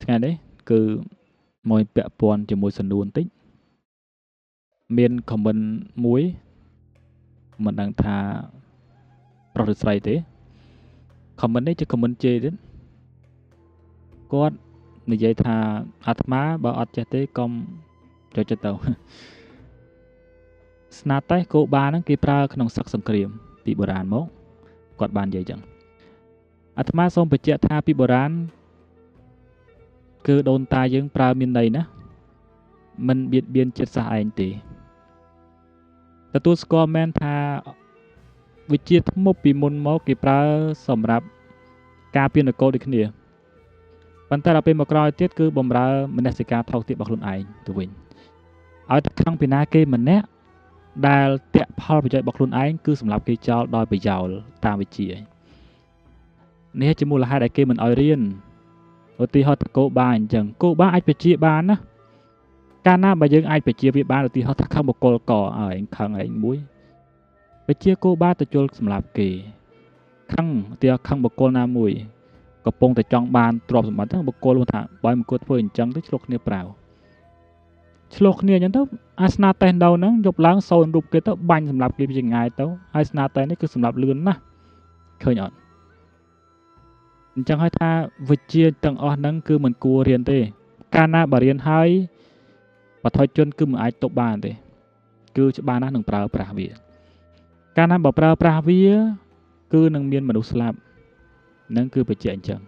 ថ្ងៃនេះគឺមួយពាក់ព័ន្ធជាមួយសំណួរបន្តិចមានខមមិនមួយមិនដឹងថាប្រុសឬស្រីទេខមមិននេះជាខមមិនជេរទៀតគាត់និយាយថាអាត្មាបើអត់ចេះទេកុំចូលចិត្តទៅស្នាតេះគោបាហ្នឹងគេប្រើក្នុងសឹកសង្គ្រាមពីបុរាណមកគាត់បាននិយាយចឹងអាត្មាសូមបញ្ជាក់ថាពីបុរាណគឺដូនតាយើងប្រើមានន័យណាមិនបៀតបៀនចិត្តសាសឯងទេទទួលស្គាល់មែនថាវិជាធ្មប់ពីមុនមកគេប្រើសម្រាប់ការពារនគរដូចគ្នាប៉ុន្តែដល់ពេលមកក្រោយទៀតគឺបំរើមនសិការថោកទាបរបស់ខ្លួនឯងទៅវិញឲ្យតែខឹងពីណាគេម្នាក់ដែលតាក់ផលប្រយោជន៍របស់ខ្លួនឯងគឺសម្រាប់គេចោលដោយប្រយោលតាមវិជានេះជាមូលហេតុដែលគេមិនឲ្យរៀនឧទាហរណ៍តកោបាអញ្ចឹងគោបាអាចបជាបានណាកាលណាបើយើងអាចបជាវាបានឧទាហរណ៍ថាខឹងបកលកឯងខឹងឯងមួយបជាគោបាទៅជល់សម្រាប់គេខឹងឧទាហរណ៍ខឹងបកលណាមួយកំពុងតែចង់បានទ្រព្យសម្បត្តិហ្នឹងបកលថាបើមិនគួរធ្វើអញ្ចឹងទៅឆ្លុះគ្នាប្រាវឆ្លុះគ្នាអញ្ចឹងទៅអាស្នាតេះដូវហ្នឹងយប់ឡើងសូនរូបគេទៅបាញ់សម្រាប់គេពីចង្ងាយទៅហើយស្នាតេះនេះគឺសម្រាប់លឿនណាស់ឃើញអត់អញ្ចឹងហើយថាវិជ្ជាទាំងអស់ហ្នឹងគឺមិនគួររៀនទេកាលណាបើរៀនហើយបឋិជនគឺមិនអាចទប់បានទេគឺច្បាស់ណាស់នឹងប្រើប្រាស់វាកាលណាបើប្រើប្រាស់វាគឺនឹងមានមនុស្សស្លាប់ហ្នឹងគឺបញ្ជាក់អញ្ចឹង